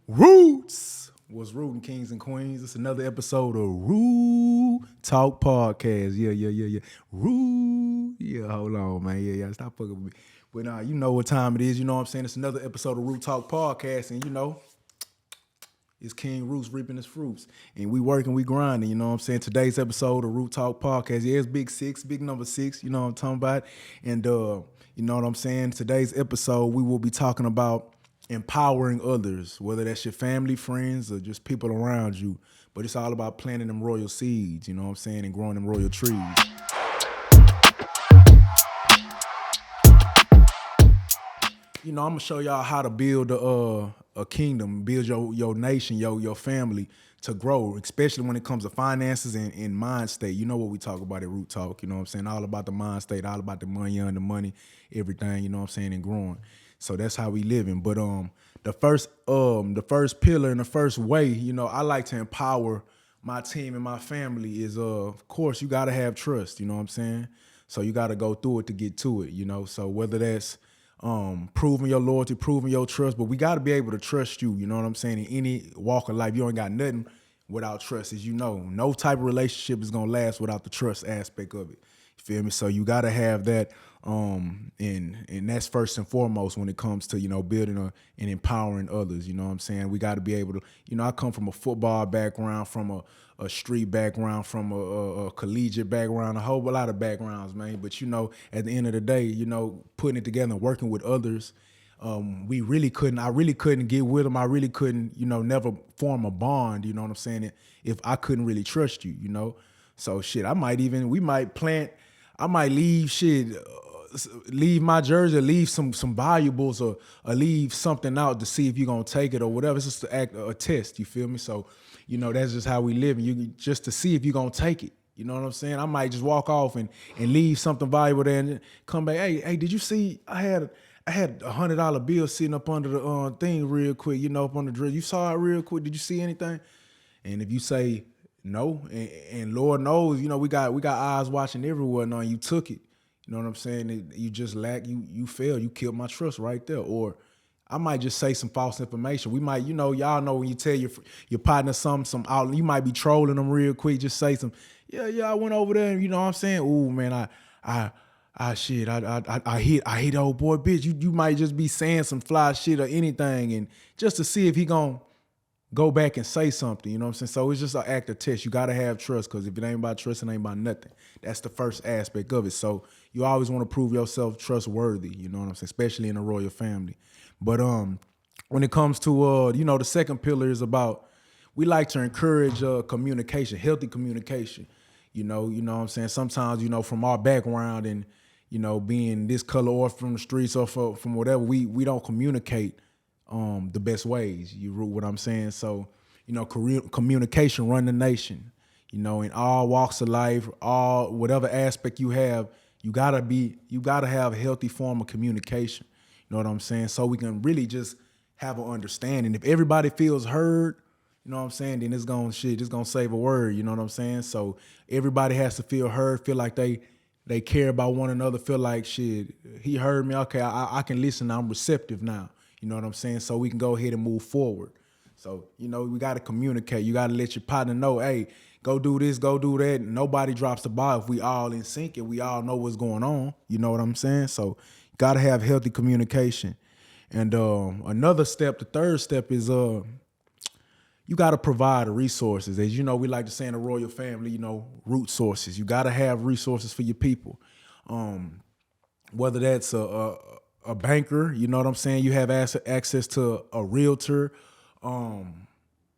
Roots was rooting kings and queens. It's another episode of Root Talk Podcast. Yeah. Root. Yeah, hold on, man. Yeah. Stop fucking with me. But you know what time it is. You know what I'm saying? It's another episode of Root Talk Podcast. And you know, it's Kingg Roots reaping his fruits. And we working, we grinding, you know what I'm saying? Today's episode of Root Talk Podcast. Yeah, it's big six, big number 6, you know what I'm talking about? And you know what I'm saying? Today's episode, we will be talking about empowering others, whether that's your family, friends, or just people around you. But it's all about planting them royal seeds, you know what I'm saying, and growing them royal trees. You know, I'm gonna show y'all how to build a kingdom, build your nation, your family to grow, especially when it comes to finances and mind state. You know what we talk about at Root Talk, you know what I'm saying? All about the mind state, all about the money and the money, everything, you know what I'm saying, and growing. So that's how we living. But the first pillar and the first way, you know, I like to empower my team and my family is of course you gotta have trust, you know what I'm saying? So you gotta go through it to get to it, you know. So whether that's proving your loyalty, proving your trust, but we got to be able to trust you, you know what I'm saying, in any walk of life. You ain't got nothing without trust, as you know. No type of relationship is going to last without the trust aspect of it. You feel me? So you got to have that, and that's first and foremost when it comes to, you know, building and empowering others, you know what I'm saying? We got to be able to, you know, I come from a football background, from a street background, from a collegiate background, a whole lot of backgrounds, man. But, you know, at the end of the day, you know, putting it together and working with others, I really couldn't get with them. I really couldn't, you know, never form a bond, you know what I'm saying, if I couldn't really trust you, you know? So shit, I might leave my jersey, or leave some valuables, or leave something out to see if you're gonna take it or whatever. It's just a test, you feel me? So, you know, that's just how we live. You just to see if you're gonna take it. You know what I'm saying? I might just walk off and leave something valuable there and come back. Hey, did you see I had $100 bill sitting up under the thing real quick, you know, up on the drill. You saw it real quick. Did you see anything? And if you say no, and Lord knows, you know, we got eyes watching everywhere now, and you took it. You know what I'm saying? You just you failed. You killed my trust right there. Or I might just say some false information. We might, you know, y'all know when you tell your partner some out, you might be trolling them real quick. Just say some, I went over there, and you know what I'm saying? Ooh, man, I hit old boy, bitch. You might just be saying some fly shit or anything, and just to see if he gonna go back and say something, you know what I'm saying? So it's just an act of test. You got to have trust, because if it ain't about trust, it ain't about nothing. That's the first aspect of it. So you always want to prove yourself trustworthy, you know what I'm saying, especially in a royal family. But when it comes to, you know, the second pillar is about, we like to encourage communication, healthy communication. You know what I'm saying? Sometimes, you know, from our background and, you know, being this color or from the streets or from whatever, we don't communicate the best ways. You root what I'm saying? So, you know, communication run the nation. You know, in all walks of life, all whatever aspect you have, you gotta have a healthy form of communication. You know what I'm saying? So we can really just have an understanding. If everybody feels heard, you know what I'm saying, then it's gonna save a word. You know what I'm saying? So everybody has to feel heard, feel like they care about one another, feel like shit, he heard me. Okay, I can listen. I'm receptive now. You know what I'm saying? So we can go ahead and move forward. So, you know, we got to communicate. You got to let your partner know, hey, go do this, go do that. Nobody drops the ball if we all in sync and we all know what's going on. You know what I'm saying? So you got to have healthy communication. And another step, the third step is you got to provide the resources. As you know, we like to say in the royal family, you know, root sources. You got to have resources for your people. Whether that's a banker, you know what I'm saying? You have access to a realtor,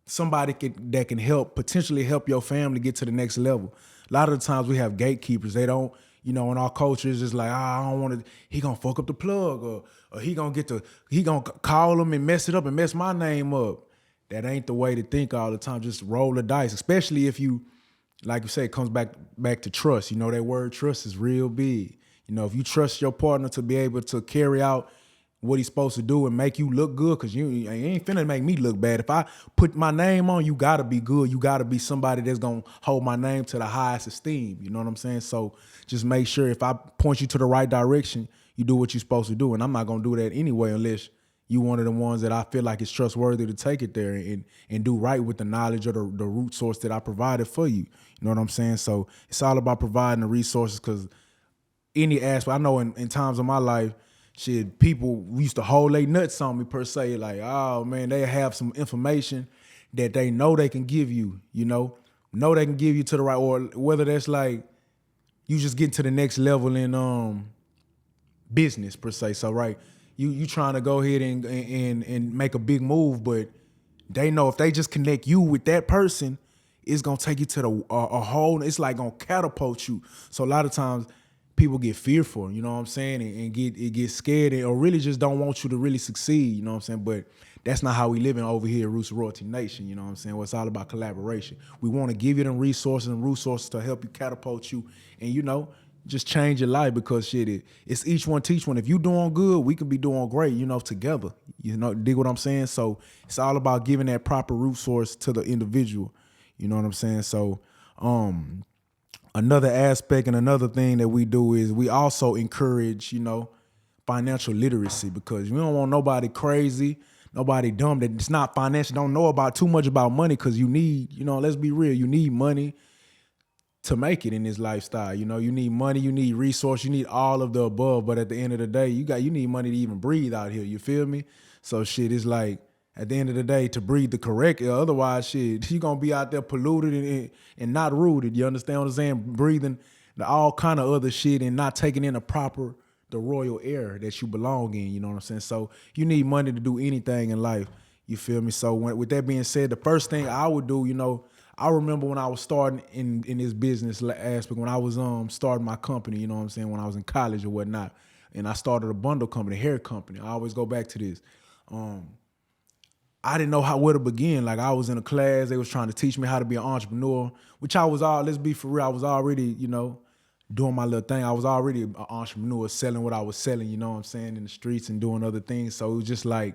somebody that can potentially help your family get to the next level. A lot of the times we have gatekeepers. They don't, you know, in our culture, it's just like, I don't want to, he gonna fuck up the plug, or he gonna call him and mess it up and mess my name up. That ain't the way to think all the time. Just roll the dice, especially if you, like you say, it comes back to trust. You know, that word trust is real big. You know, if you trust your partner to be able to carry out what he's supposed to do and make you look good, because you ain't finna make me look bad. If I put my name on, you gotta be good. You gotta be somebody that's gonna hold my name to the highest esteem. You know what I'm saying? So just make sure if I point you to the right direction, you do what you're supposed to do. And I'm not gonna do that anyway unless, You one of the ones that I feel like is trustworthy to take it there and do right with the knowledge or the root source that I provided for you. You know what I'm saying? So it's all about providing the resources, because any aspect, I know in times of my life, shit, people used to hold their nuts on me per se, like, oh man, they have some information that they know they can give you, know they can give you to the right, or whether that's like you just getting to the next level in business per se. So right, you trying to go ahead and make a big move, but they know if they just connect you with that person, it's gonna take you to a whole. It's like gonna catapult you. So a lot of times people get fearful, you know what I'm saying, and get scared, or really just don't want you to really succeed, you know what I'm saying. But that's not how we living over here at Roots Royalty Nation, you know what I'm saying. Well, it's all about collaboration. We want to give you them resources to help you catapult you, and just change your life, because shit, it's each one teach one. If you doing good, we can be doing great, together. Dig what I'm saying? So it's all about giving that proper root source to the individual. You know what I'm saying? So another aspect and another thing that we do is we also encourage, financial literacy, because we don't want nobody crazy, nobody dumb that's not financial, don't know about too much about money, because you need, let's be real, you need money to make it in this lifestyle. You need money, you need resource, you need all of the above. But at the end of the day, you need money to even breathe out here. You feel me? So shit, it's like at the end of the day, to breathe the correct air. Otherwise, shit, you gonna be out there polluted and not rooted. You understand what I'm saying? Breathing all kind of other shit and not taking in the royal air that you belong in. You know what I'm saying? So you need money to do anything in life. You feel me? So with that being said, the first thing I would do, I remember when I was starting in this business aspect, when I was starting my company, you know what I'm saying, when I was in college or whatnot, and I started a bundle company, hair company. I always go back to this. I didn't know where to begin. Like, I was in a class, they was trying to teach me how to be an entrepreneur, which let's be for real, I was already, doing my little thing. I was already an entrepreneur, selling what I was selling, you know what I'm saying, in the streets and doing other things. So it was just like,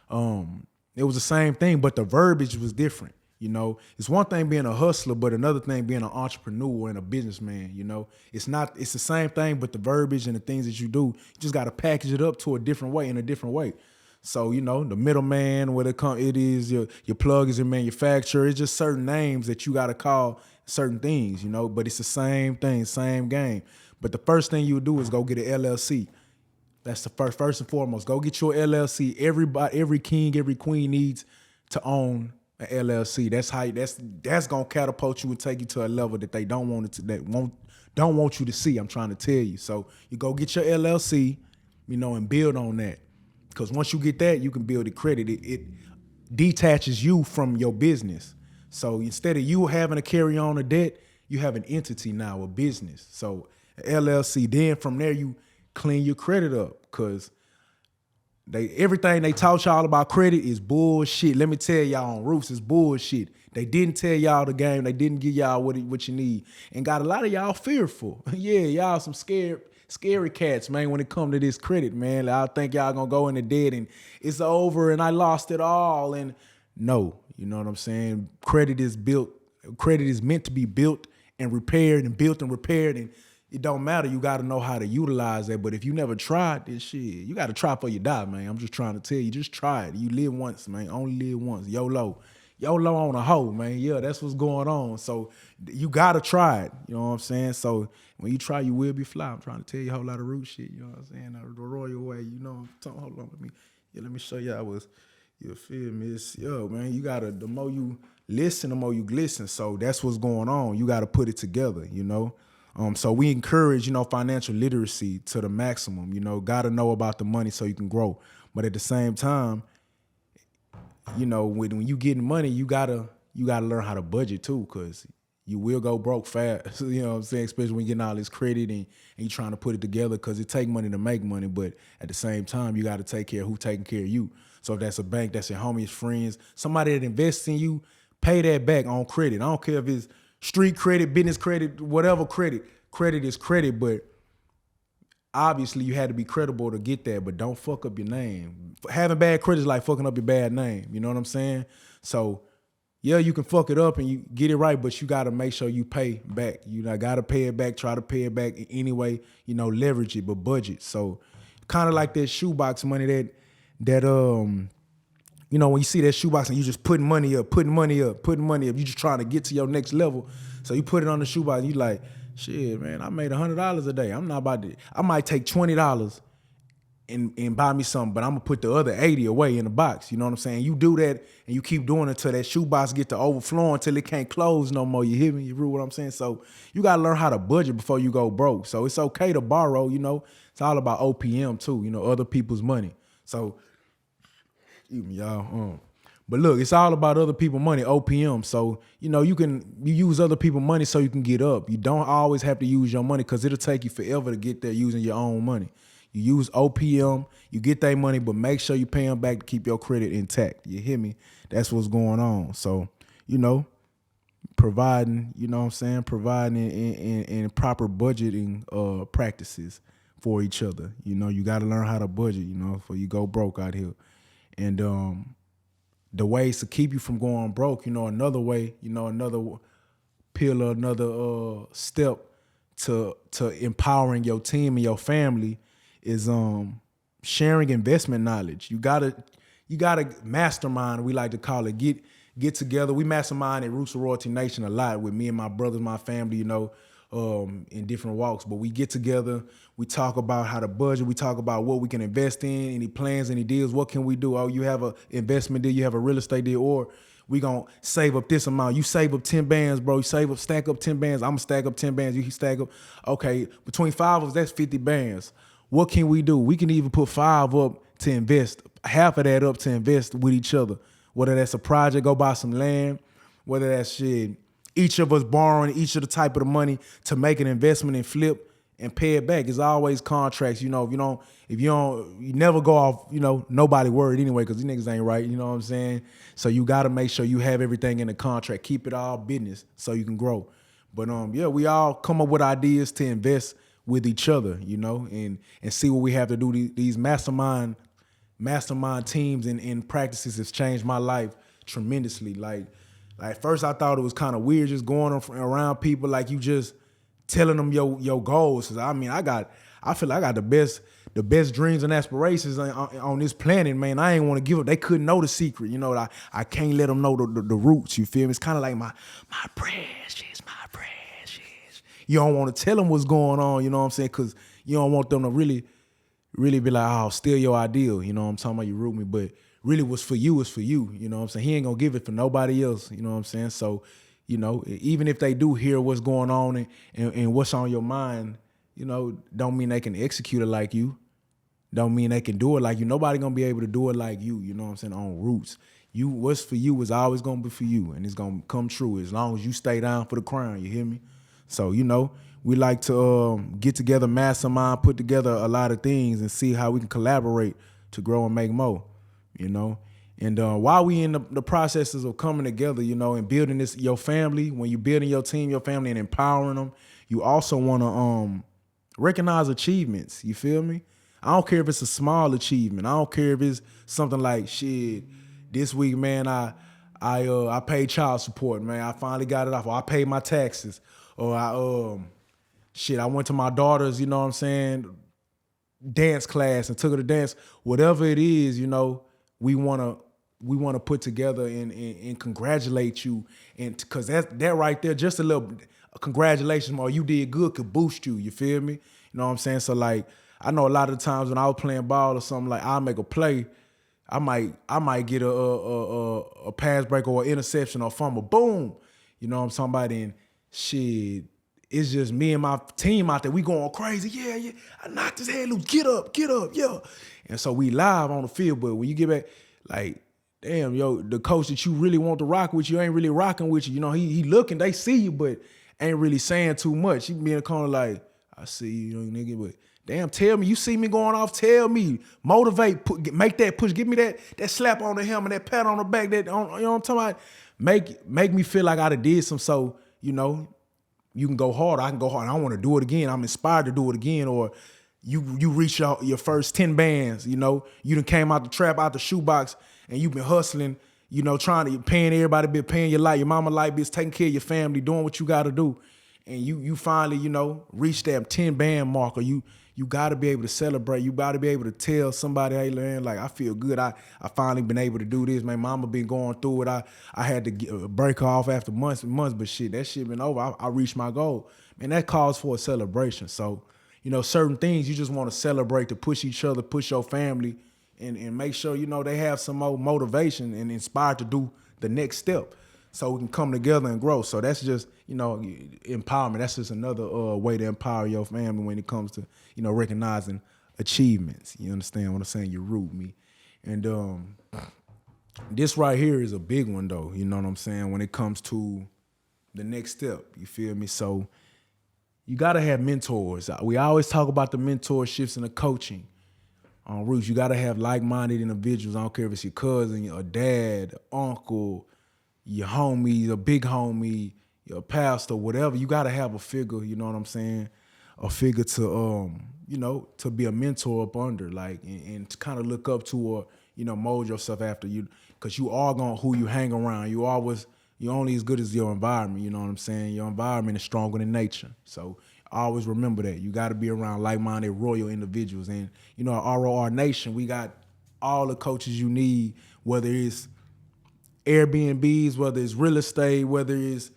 it was the same thing, but the verbiage was different. It's one thing being a hustler, but another thing being an entrepreneur and a businessman. It's the same thing, but the verbiage and the things that you do, you just got to package it up to a different way. So, the middleman, it is your plug is your manufacturer. It's just certain names that you got to call certain things, but it's the same thing, same game. But the first thing you do is go get an LLC. That's the first and foremost. Go get your LLC. Every king, every queen needs to own an LLC. That's gonna catapult you and take you to a level that they don't want you to see. I'm trying to tell you. So you go get your LLC, and build on that. Because once you get that, you can build the credit. It detaches you from your business. So instead of you having to carry on a debt, you have an entity now, a business. So LLC. Then from there, you clean your credit up, because everything they taught y'all about credit is bullshit. Let me tell y'all on Roots, it's bullshit. They didn't tell y'all the game. They didn't give y'all what you need, and got a lot of y'all fearful. Yeah, y'all some scary cats, man, when it come to this credit, man. I think y'all gonna go into debt and it's over and I lost it all. And no, you know what I'm saying? Credit is meant to be built and repaired and built and repaired, and it don't matter. You got to know how to utilize that. But if you never tried this shit, you got to try before you die, man. I'm just trying to tell you, just try it. You live once, man. Only live once. YOLO on a hoe, man. Yeah, that's what's going on. So you got to try it. You know what I'm saying? So when you try, you will be fly. I'm trying to tell you a whole lot of root shit. You know what I'm saying? The royal way. Hold on. Let me show y'all you feel me? Man, you got to, the more you listen, the more you glisten. So that's what's going on. You got to put it together, So we encourage, financial literacy to the maximum. Got to know about the money so you can grow. But at the same time, when you getting money, you gotta learn how to budget too, because you will go broke fast. You know what I'm saying? Especially when you're getting all this credit and you trying to put it together, because it take money to make money. But at the same time, you got to take care of who taking care of you. So if that's a bank, that's your homies, friends, somebody that invests in you, pay that back on credit. I don't care if it's street credit, business credit, whatever credit. Credit is credit, but obviously you had to be credible to get that, but don't fuck up your name. Having bad credit is like fucking up your bad name. You know what I'm saying? So yeah, you can fuck it up and you get it right, but you got to make sure you pay back. You got to pay it back, try to pay it back in any way, leverage it, but budget. So kind of like that shoebox money that when you see that shoebox and you just putting money up, you just trying to get to your next level. So you put it on the shoebox and you like, shit, man, I made $100 a day. I'm not about to, I might take $20 and buy me something, but I'm gonna put the other 80 away in the box. You know what I'm saying? You do that and you keep doing it until that shoebox get to overflowing until it can't close no more. You hear me? You read what I'm saying? So you gotta learn how to budget before you go broke. So it's okay to borrow, It's all about OPM too, other people's money. So, excuse me, y'all. But look, it's all about other people's money, OPM. So, you use other people's money so you can get up. You don't always have to use your money because it'll take you forever to get there using your own money. You use OPM, you get that money, but make sure you pay them back to keep your credit intact. You hear me? That's what's going on. So, providing, providing in proper budgeting practices for each other. You got to learn how to budget, before you go broke out here. And the ways to keep you from going broke, another way, another pillar, another step to empowering your team and your family is sharing investment knowledge. You gotta mastermind, we like to call it, get together. We mastermind at Roots of Royalty Nation a lot with me and my brothers, my family, in different walks. But we get together, we talk about how to budget, we talk about what we can invest in, any plans, any deals, what can we do? Oh, you have an investment deal, you have a real estate deal, or we gonna save up this amount. You save up 10 bands, bro. You stack up 10 bands. I'm gonna stack up 10 bands. You can stack up, okay, between 5 of us, that's 50 bands. What can we do? We can even put 5 up to invest, half of that up to invest with each other. Whether that's a project, go buy some land, whether that's shit, each of us borrowing each of the type of the money to make an investment and flip and pay it back. It's always contracts, if you never go off, nobody worried anyway, because these niggas ain't right, you know what I'm saying? So you gotta make sure you have everything in the contract. Keep it all business so you can grow. But we all come up with ideas to invest with each other, and see what we have to do. These mastermind teams and practices has changed my life tremendously. Like first I thought it was kind of weird just going around people like you just telling them your goals. I feel like I got the best dreams and aspirations on this planet, man. I ain't want to give up. They couldn't know the secret, I can't let them know the roots. You feel me? It's kind of like my precious. You don't want to tell them what's going on, you know what I'm saying? Because you don't want them to really be like, oh, steal your ideal, you know what I'm talking about, you root me. But really what's for you is for you, you know what I'm saying? He ain't going to give it for nobody else, you know what I'm saying? So, even if they do hear what's going on and what's on your mind, don't mean they can execute it like you. Don't mean they can do it like you. Nobody going to be able to do it like you know what I'm saying, on Roots. What's for you is always going to be for you, and it's going to come true as long as you stay down for the crown, you hear me? So, we like to get together, mastermind, put together a lot of things and see how we can collaborate to grow and make more, And while we in the processes of coming together, and building your family, when you're building your team, your family, and empowering them, you also want to recognize achievements. You feel me? I don't care if it's a small achievement. I don't care if it's something like, shit, this week, man, I paid child support, man. I finally got it off. Or I paid my taxes. Or I went to my daughter's, you know what I'm saying, dance class and took her to dance. Whatever it is, we want to put together and congratulate you, and because that right there, just a little congratulations, or you did good, could boost you. You feel me? You know what I'm saying? So like, I know a lot of the times when I was playing ball or something, like I'll make a play, I might get a pass break or an interception or fumble, boom. You know what I'm talking about? And shit, it's just me and my team out there. We going crazy. Yeah. I knocked his head loose. Get up, yeah. And so we live on the field, but when you get back, like, damn, the coach that you really want to rock with you ain't really rocking with you. He looking, they see you, but ain't really saying too much. He be in the corner like, I see you, nigga, but damn, tell me, you see me going off, tell me, motivate, make that push, give me that slap on the helmet, that pat on the back, you know what I'm talking about? Make me feel like I done did some, so, you can go hard, I can go hard, I want to do it again, I'm inspired to do it again, or you reach your first 10 bands, you done came out the trap, out the shoebox, and you've been hustling, trying to, paying everybody, paying your light, your mama light bills, taking care of your family, doing what you got to do. and you finally, reach that 10 band mark, or you got to be able to celebrate. You got to be able to tell somebody, hey, man, like, I feel good. I finally been able to do this. My mama been going through it. I had to break her off after months and months, but shit, that shit been over. I reached my goal. Man, that calls for a celebration. So, certain things you just want to celebrate, to push each other, push your family, and make sure, they have some more motivation and inspired to do the next step, so we can come together and grow. So that's just, empowerment. That's just another way to empower your family when it comes to, recognizing achievements. You understand what I'm saying? You root me. And this right here is a big one, though. You know what I'm saying? When it comes to the next step, you feel me? So you got to have mentors. We always talk about the mentorships and the coaching on Roots. You got to have like-minded individuals. I don't care if it's your cousin, your dad, uncle, your homie, a big homie, your pastor, whatever. You got to have a figure, you know what I'm saying? A figure to, to be a mentor up under, like, and to kind of look up to, or, mold yourself after you, because you are who you hang around. You're only as good as your environment, you know what I'm saying? Your environment is stronger than nature. So always remember that. You got to be around like-minded, royal individuals. And, at ROR Nation, we got all the coaches you need, whether it's Airbnbs, whether it's real estate, whether it's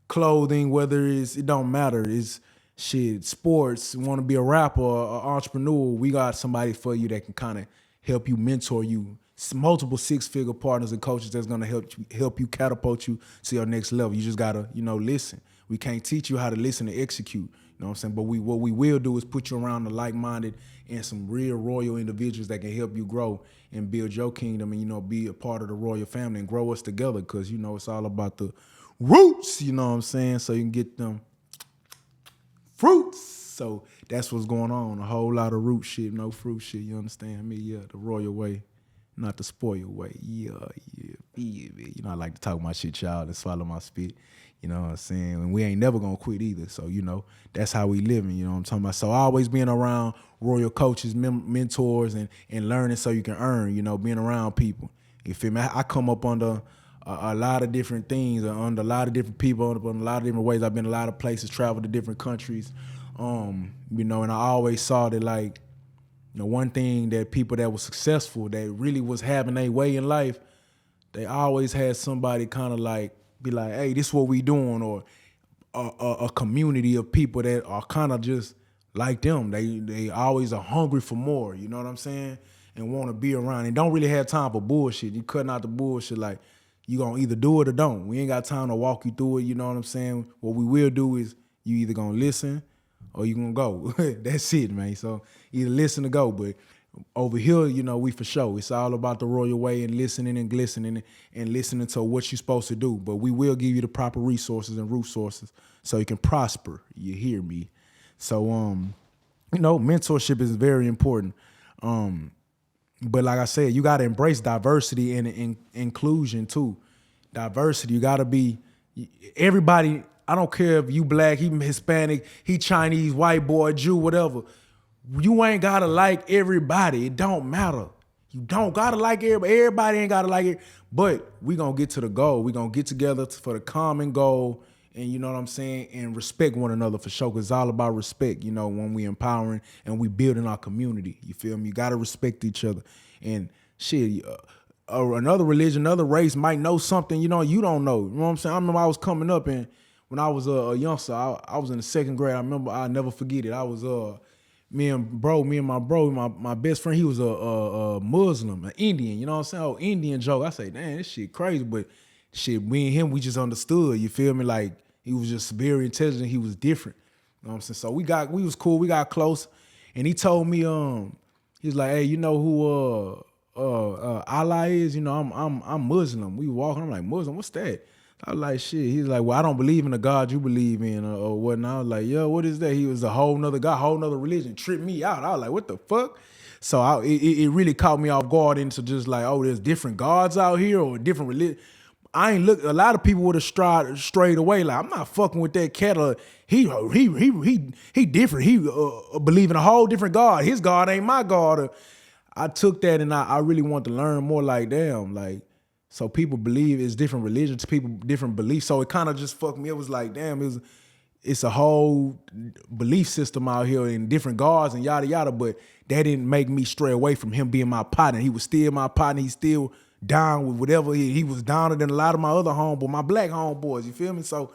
clothing, it don't matter. It's shit, sports, want to be a rapper, or entrepreneur, we got somebody for you that can kind of help you, mentor you. Multiple six-figure partners and coaches that's going to help you catapult you to your next level. You just got to, listen. We can't teach you how to listen and execute, you know what I'm saying? But what we will do is put you around the like-minded and some real royal individuals that can help you grow and build your kingdom and, be a part of the royal family and grow us together, because, it's all about the roots, you know what I'm saying? So you can get them fruits. So that's what's going on. A whole lot of root shit, no fruit shit, you understand me? Yeah, the royal way. Not the spoil way. Yeah. I like to talk my shit, y'all, and swallow my spit. You know what I'm saying? And we ain't never gonna quit either. So, that's how we living, you know what I'm talking about? So always being around royal coaches, mentors, and learning so you can earn, being around people. You feel me? I come up under a lot of different things, under a lot of different people, under a lot of different ways. I've been a lot of places, traveled to different countries, and I always saw that, like, one thing that people that were successful, that really was having their way in life, they always had somebody kind of like be like, hey, this is what we doing, or a community of people that are kind of just like them. They always are hungry for more, you know what I'm saying? And want to be around, and don't really have time for bullshit. You cutting out the bullshit, like, you gonna either do it or don't. We ain't got time to walk you through it, you know what I'm saying? What we will do is you either gonna listen or you gonna go. That's it, man. So either listen or go. But over here, we for sure. It's all about the royal way and listening and glistening and listening to what you're supposed to do. But we will give you the proper resources and resources so you can prosper. You hear me? So, mentorship is very important. But like I said, you got to embrace diversity and inclusion too. Diversity, you got to be everybody. I don't care if you black, he Hispanic, he Chinese, white boy, Jew, whatever. You ain't gotta like everybody. It don't matter. You don't gotta like everybody. Everybody ain't gotta like it. But we gonna get to the goal. We gonna get together for the common goal, and you know what I'm saying, and respect one another for sure. Cause it's all about respect. When we empowering and we building our community. You feel me? You gotta respect each other. And shit, another religion, another race might know something you don't know. You know what I'm saying? I remember I was coming up, and when I was a youngster, I was in the second grade. I remember, I'll never forget it. I was me and my best friend, he was a Muslim, an Indian, you know what I'm saying? Oh, Indian joke. I say, damn, this shit crazy, but shit, me and him, we just understood, you feel me? Like, he was just very intelligent, he was different. You know what I'm saying? So we was cool, we got close, and he told me, he was like, hey, you know who Allah is? I'm Muslim. We walking, I'm like, Muslim, what's that? I was like, shit. He's like, well, I don't believe in the God you believe in or whatnot. I was like, yo, what is that? He was a whole nother God, whole nother religion. Tripped me out. I was like, what the fuck? So it really caught me off guard into just like, oh, there's different gods out here or different religion. I ain't look. A lot of people would have strayed away. Like, I'm not fucking with that cat. He different. He believe in a whole different God. His God ain't my God. I took that and I really want to learn more. Like, damn, like. So people believe it's different religions, people different beliefs. So it kind of just fucked me. It was like, damn, it's a whole belief system out here in different guards and yada yada, but that didn't make me stray away from him being my partner. He was still my partner. He's still down with whatever he was downer than a lot of my other homeboys, my black homeboys. You feel me? So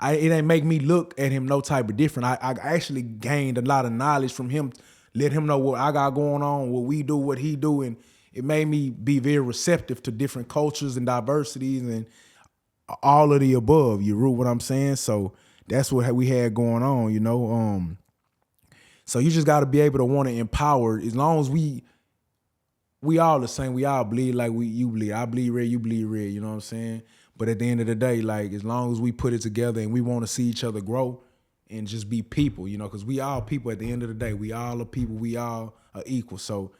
it ain't make me look at him no type of different. I actually gained a lot of knowledge from him, let him know what I got going on, what we do, what he do, and it made me be very receptive to different cultures and diversities and all of the above. You root what I'm saying? So that's what we had going on, you know. So you just got to be able to want to empower. As long as we all the same. We all bleed like you bleed. I bleed red, you bleed red. You know what I'm saying? But at the end of the day, like as long as we put it together and we want to see each other grow and just be people, you know, because we all people at the end of the day. We all are people. We all are equal. So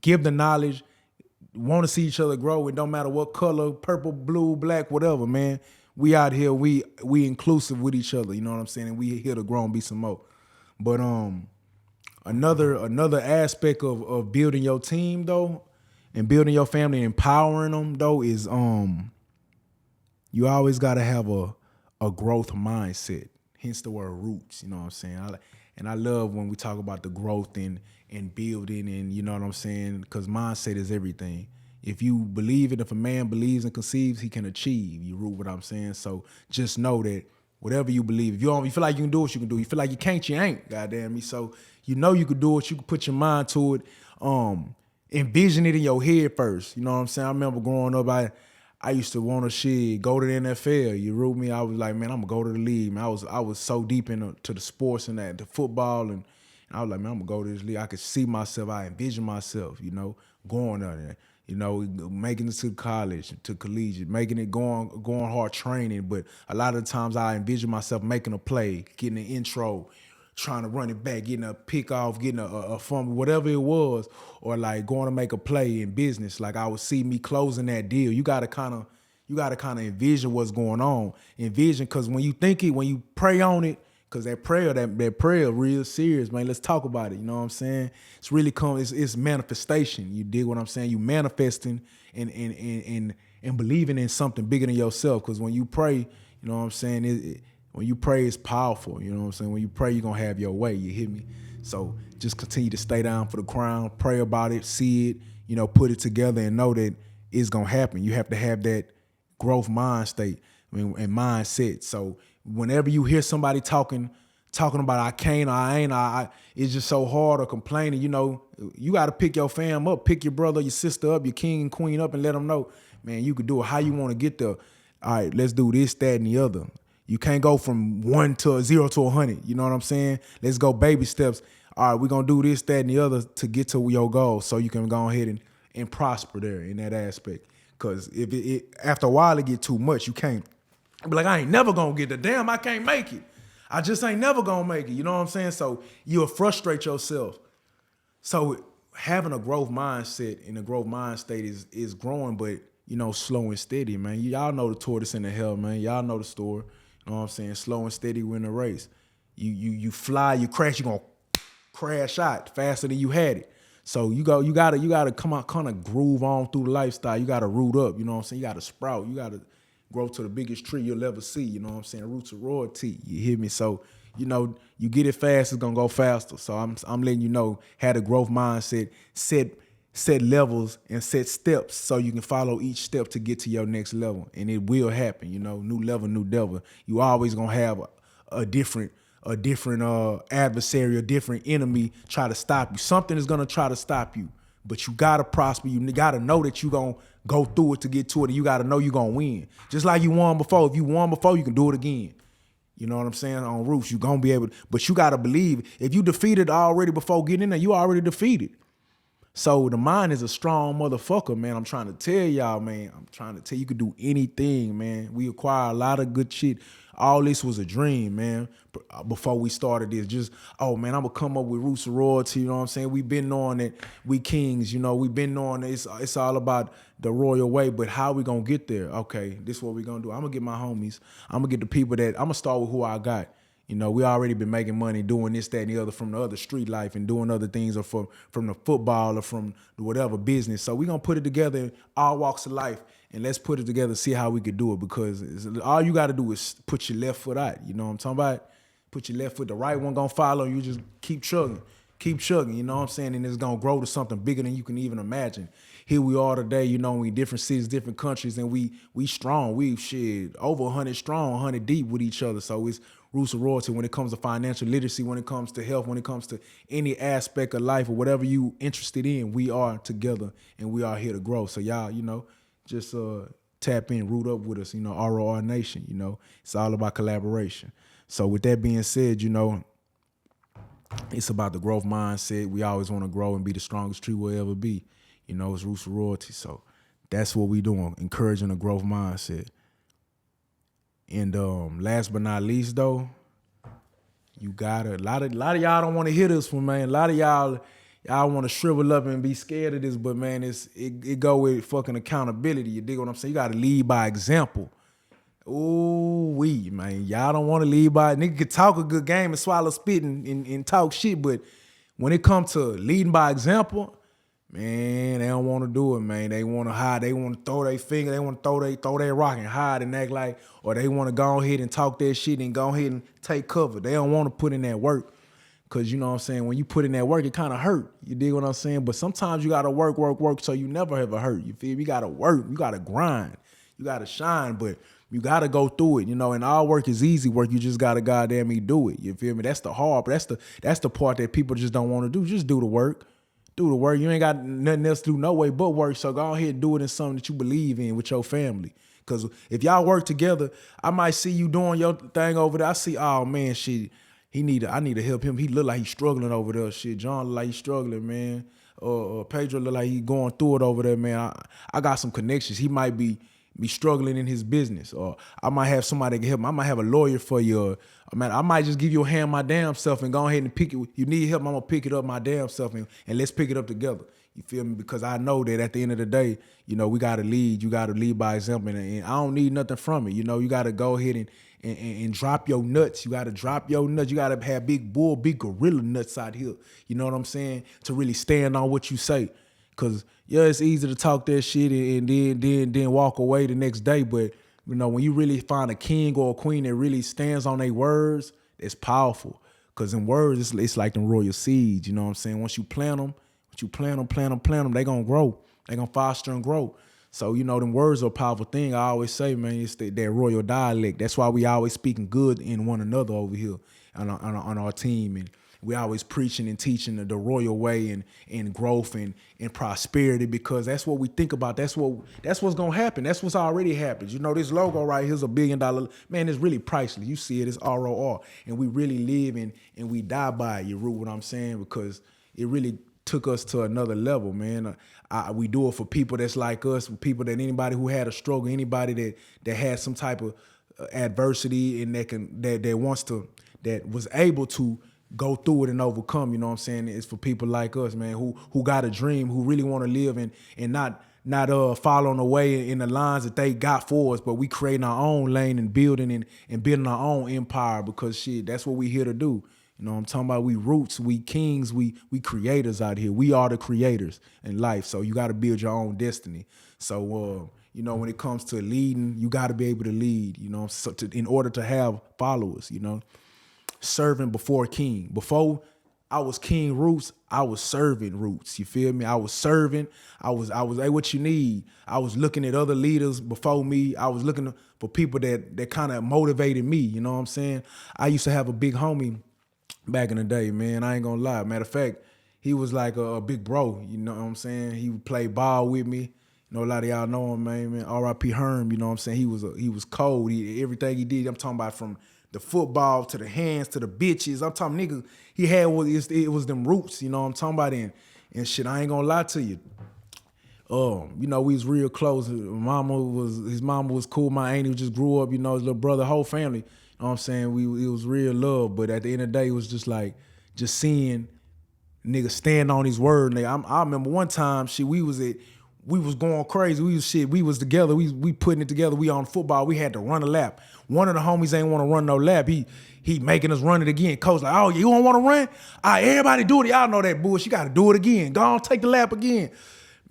give the knowledge. Want to see each other grow. It don't matter what color, purple, blue, black, whatever, man. We out here. We inclusive with each other. You know what I'm saying? And we here to grow and be some more. But another aspect of building your team though, and building your family, and empowering them though, is you always got to have a growth mindset. Hence the word roots. You know what I'm saying? I love when we talk about the growth and building, and you know what I'm saying, because mindset is everything. If you believe it, if a man believes and conceives, he can achieve. You root what I'm saying? So just know that whatever you believe, if you feel like you can do it, you can do it. You feel like you can't, you ain't. Goddamn me. So you know you could do it. You can put your mind to it. Envision it in your head first. You know what I'm saying? I remember growing up, I used to want to go to the NFL. You root me? I was like, man, I'm gonna go to the league. Man, I was so deep into the sports and the football, and I was like, man, I'm gonna go to this league. I could see myself. I envision myself, you know, going there. You know, making it to college, to collegiate, making it going hard training. But a lot of the times I envision myself making a play, getting an intro, trying to run it back, getting a pick off, getting a fumble, whatever it was, or like going to make a play in business. Like I would see me closing that deal. You gotta kind of envision what's going on. Envision, because when you think it, when you pray on it, because that prayer real serious, man. Let's talk about it. You know what I'm saying? It's really it's manifestation. You dig what I'm saying? You manifesting and believing in something bigger than yourself. Because when you pray, you know what I'm saying? When you pray, it's powerful. You know what I'm saying? When you pray, you're going to have your way. You hear me? So just continue to stay down for the crown, pray about it, see it, you know, put it together and know that it's going to happen. You have to have that growth mind state and mindset. So whenever you hear somebody talking about I can't or I ain't, it's just so hard or complaining, you know, you got to pick your fam up, pick your brother, your sister up, your king and queen up, and let them know, man, you could do it. How you want to get there? All right, let's do this, that, and the other. You can't go from 0 to 100. You know what I'm saying? Let's go baby steps. All right, we're going to do this, that, and the other to get to your goal so you can go ahead and prosper there in that aspect. Because if after a while it get too much, you can't. Be like, I ain't never going to get the damn, I can't make it. I just ain't never going to make it. You know what I'm saying? So you'll frustrate yourself. So having a growth mindset and a growth mind state is growing, but, you know, slow and steady, man. Y'all know the tortoise and the hell, man. Y'all know the story. You know what I'm saying? Slow and steady win the race. You fly, you crash, you're gonna crash out faster than you had it. So you gotta come out, kind of groove on through the lifestyle. You gotta root up, you know what I'm saying? You gotta sprout, you gotta grow to the biggest tree you'll ever see, you know what I'm saying? Roots of royalty, you hear me? So, you know, you get it fast, it's gonna go faster. So I'm letting you know, have a growth mindset, set levels and set steps so you can follow each step to get to your next level. And it will happen, you know, new level, new devil. You always gonna have a different adversary, a different enemy try to stop you. Something is gonna try to stop you, but you gotta prosper. You gotta know that you gonna go through it to get to it, and you gotta know you gonna win. Just like you won before. If you won before, you can do it again. You know what I'm saying? On Roots, you gonna be able to, but you gotta believe. If you defeated already before getting in there, you already defeated. So the mind is a strong motherfucker, man. I'm trying to tell y'all, man. I'm trying to tell you, you could do anything, man. We acquire a lot of good shit. All this was a dream, man, before we started this. Just, oh, man, I'm going to come up with Roots of Royalty, you know what I'm saying? We've been knowing that we kings, you know. We've been knowing that it's all about the royal way, but how we going to get there? Okay, this is what we going to do. I'm going to get my homies. I'm going to get the people that, I'm going to start with who I got. You know, we already been making money doing this, that, and the other from the other street life and doing other things or from the football or from the whatever business. So we're going to put it together in all walks of life and let's put it together, see how we could do it, because all you got to do is put your left foot out. You know what I'm talking about? put your left foot, the right one gonna follow, you just keep chugging. Keep chugging, you know what I'm saying? And it's gonna grow to something bigger than you can even imagine. Here we are today, you know, we different cities, different countries, and we strong. We shit over 100 strong, 100 deep with each other. So it's roots of royalty when it comes to financial literacy, when it comes to health, when it comes to any aspect of life or whatever you interested in, we are together and we are here to grow. So y'all, you know, just tap in, root up with us, you know, ROR Nation, you know. It's all about collaboration. So with that being said, you know, it's about the growth mindset. We always want to grow and be the strongest tree we'll ever be. You know, it's roots of royalty. So that's what we doing, encouraging a growth mindset. And last but not least, though, you got a lot of y'all don't want to hear this one, man. A lot of y'all want to shrivel up and be scared of this, but man, it go with fucking accountability. You dig what I'm saying? You got to lead by example. Ooh, man, y'all don't want to lead by. Nigga could talk a good game and swallow spit and talk shit, but when it comes to leading by example, man, they don't want to do it, man. They want to hide. They want to throw their finger. They want to throw their rock and hide and act like, or they want to go ahead and talk their shit and go ahead and take cover. They don't want to put in that work. Cause you know what I'm saying, when you put in that work, it kind of hurt. You dig what I'm saying? But sometimes you gotta work, so you never ever hurt. You feel me? You gotta work, you gotta grind, you gotta shine, but you gotta go through it, you know, and all work is easy work. You just gotta goddamn me do it. You feel me? That's the hard, but that's the part that people just don't want to do. Just do the work. Do the work. You ain't got nothing else to do no way but work. So go ahead and do it in something that you believe in with your family. Cause if y'all work together, I might see you doing your thing over there. I see, oh man, shit, I need to help him. He look like he's struggling over there. Shit, John look like he's struggling, man. Pedro look like he's going through it over there, man. I got some connections. He might be struggling in his business, or I might have somebody that can help him. I might have a lawyer for you. Man, I might just give you a hand my damn self and go ahead and pick it. You need help, I'm gonna pick it up my damn self and let's pick it up together. You feel me? Because I know that at the end of the day, you know, we gotta lead. You gotta lead by example, and I don't need nothing from it. You know, you gotta go ahead and drop your nuts. You gotta drop your nuts. You gotta have big gorilla nuts out here. You know what I'm saying? To really stand on what you say. Cause yeah, it's easy to talk that shit and then walk away the next day. But you know, when you really find a king or a queen that really stands on their words, it's powerful. Cause in words, it's like them royal seeds. You know what I'm saying? Once you plant them, they gonna grow. They gonna foster and grow. So, you know, them words are a powerful thing. I always say, man, it's that royal dialect. That's why we always speaking good in one another over here on our team. And we always preaching and teaching the royal way and growth and prosperity, because that's what we think about. That's what's gonna happen. That's what's already happened. You know, this logo right here's $1 billion. Man, it's really priceless. You see it, it's ROR. And we really live and we die by it. You root what I'm saying? Because it really took us to another level, man. We do it for people that's like us, for people that anybody who had a struggle, anybody that had some type of adversity and that was able to go through it and overcome. You know what I'm saying? It's for people like us, man, who got a dream, who really want to live and not following away in the lines that they got for us, but we creating our own lane and building our own empire, because shit, that's what we here to do. You know what I'm talking about? We roots, we kings, we creators out here. We are the creators in life. So you got to build your own destiny. So, you know, when it comes to leading, you got to be able to lead, you know, in order to have followers, you know. Serving before king. Before I was Kingg Roots, I was serving Roots. You feel me? I was serving. I was, hey, what you need? I was looking at other leaders before me. I was looking for people that kind of motivated me. You know what I'm saying? I used to have a big homie back in the day, man. I ain't gonna lie. Matter of fact, he was like a big bro. You know what I'm saying? He would play ball with me. You know, a lot of y'all know him, man. R.I.P. Herm. You know what I'm saying? He was cold. Everything he did, I'm talking about from the football to the hands to the bitches. I'm talking, nigga, he had it was them roots. You know what I'm talking about? And shit, I ain't gonna lie to you. You know, we was real close. His mama was cool. My auntie just grew up, you know, his little brother, whole family. You know what I'm saying? It was real love, but at the end of the day, it was just like, just seeing niggas stand on his word. Nigga, I remember one time, shit, we was going crazy. We was together. We putting it together. We on football. We had to run a lap. One of the homies ain't want to run no lap. He making us run it again. Coach like, oh, you don't want to run? All right, everybody do it. Y'all know that bullshit. You got to do it again. Go on, take the lap again.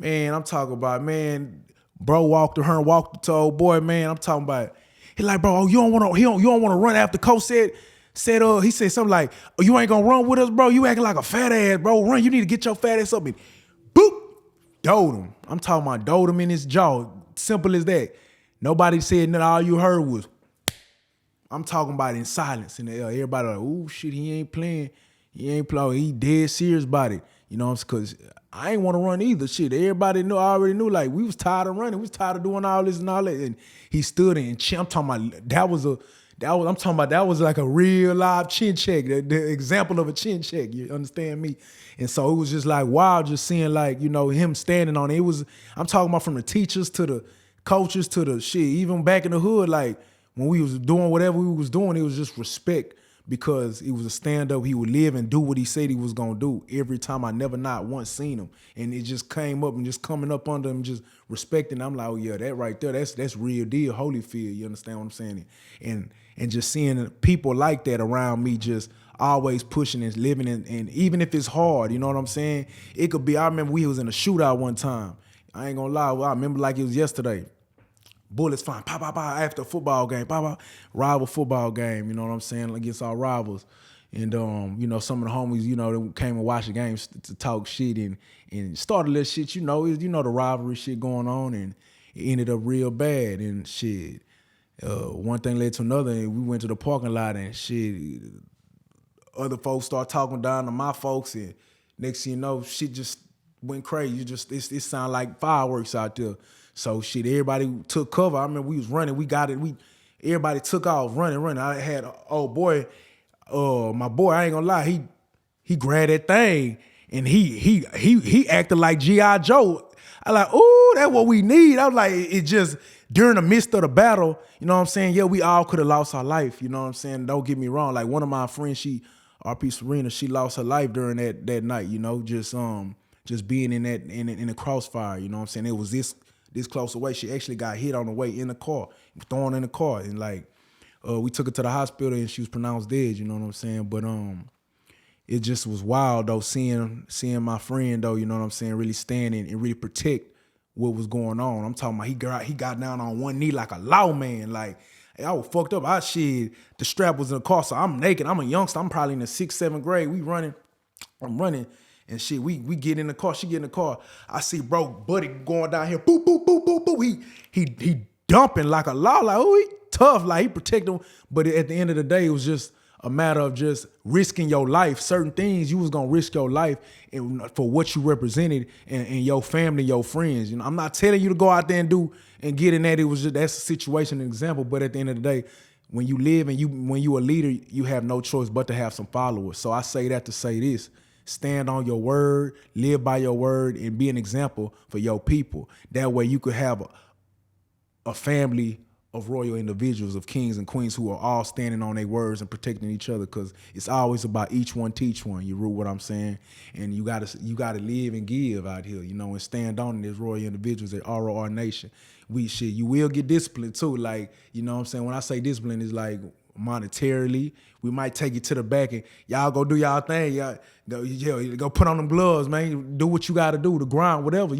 Man, I'm talking about, man, bro walked to old boy, man. I'm talking about, he like, bro, you don't want to run after coach said said, he said something like, oh, you ain't gonna run with us, bro. You acting like a fat ass, bro. Run, you need to get your fat ass up and boop, doed him. I'm talking about doed him in his jaw. Simple as that. Nobody said nothing. All you heard was, I'm talking about in silence. And everybody like, oh shit, he ain't playing. He ain't playing. He dead serious about it. You know, because I ain't want to run either. Shit, everybody knew. I already knew. Like, we was tired of running. We was tired of doing all this and all that. And he stood in. I'm talking about that was like a real live chin check. The example of a chin check. You understand me? And so it was just like wow, just seeing like him standing on it. It was. I'm talking about from the teachers to the coaches to the shit. Even back in the hood, like when we was doing whatever we was doing, it was just respect. Because he was a stand-up, he would live and do what he said he was gonna do every time. I never not once seen him, and it just came up and just coming up under him, just respecting. I'm like, oh yeah, that right there, that's real deal, Holyfield. You understand what I'm saying? And just seeing people like that around me, just always pushing and living, and even if it's hard, you know what I'm saying? It could be. I remember we was in a shootout one time. I ain't gonna lie, I remember like it was yesterday. Bullets flying, pop, pop, pop, after a football game, pop, pop, rival football game, you know what I'm saying, against our rivals. And, some of the homies, they came and watched the games to talk shit and started a little shit, the rivalry shit going on, and it ended up real bad. And shit, one thing led to another, and we went to the parking lot and shit, other folks start talking down to my folks, and next thing you know, shit just went crazy. It sounded like fireworks out there. So shit, everybody took cover. I remember we was running. We got it. Everybody took off running. I had my boy. I ain't gonna lie. He grabbed that thing and he acted like G.I. Joe. I like, ooh, that's what we need. I was like, it just during the midst of the battle. You know what I'm saying? Yeah, we all could have lost our life. You know what I'm saying? Don't get me wrong. Like one of my friends, RP Serena, she lost her life during that night. Just being in the crossfire. You know what I'm saying? It was this close away. She actually got hit on the way in the car, thrown in the car. And like, we took her to the hospital and she was pronounced dead, you know what I'm saying? But it just was wild though, seeing my friend though, you know what I'm saying, really standing and really protect what was going on. I'm talking about he got down on one knee like a lawman. Like, I was fucked up. The strap was in the car, so I'm naked. I'm a youngster. I'm probably in the 6th, 7th grade. I'm running. And shit, we get in the car. She get in the car. I see bro, buddy going down here. Boop, boop, boop, boop, boop. He dumping like a law. Like, oh, he tough. Like, he protect him. But at the end of the day, it was just a matter of just risking your life. Certain things you was gonna risk your life for what you represented and your family, your friends. I'm not telling you to go out there and do and get in that. It was just that's a situation, an example. But at the end of the day, when you live and when you a leader, you have no choice but to have some followers. So I say that to say this. Stand on your word, live by your word, and be an example for your people. That way you could have a family of royal individuals, of kings and queens who are all standing on their words and protecting each other, because it's always about each one teach one. You rule what I'm saying? And you gotta live and give out here, and stand on this royal individuals at ROR Nation. You will get disciplined too. Like, you know what I'm saying? When I say discipline, it's like monetarily. We might take you to the back and y'all go do y'all thing. Y'all go put on them gloves, man. Do what you got to do, the grind, whatever,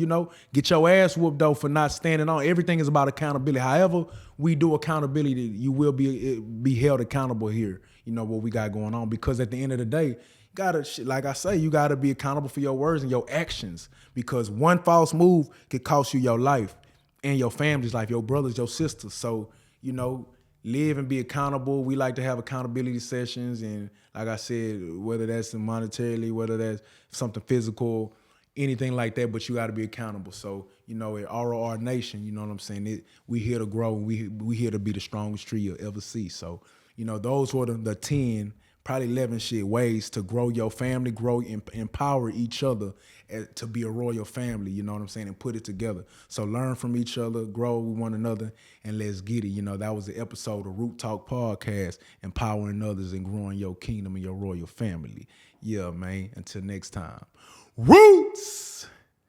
Get your ass whooped, though, for not standing on. Everything is about accountability. However we do accountability, you will be held accountable here, what we got going on. Because at the end of the day, like I say, you got to be accountable for your words and your actions. Because one false move could cost you your life and your family's life, your brothers, your sisters. So, live and be accountable. We like to have accountability sessions, and like I said, whether that's monetarily, whether that's something physical, anything like that, but you got to be accountable. So, at ROR Nation, you know what I'm saying? We here to grow, and we here to be the strongest tree you'll ever see. So, those were the 10, probably 11 ways to grow your family, grow, empower each other to be a royal family, you know what I'm saying, and put it together. So learn from each other, grow with one another, and let's get it. That was the episode of Root Talk Podcast, empowering others and growing your kingdom and your royal family. Yeah, man. Until next time. Roots!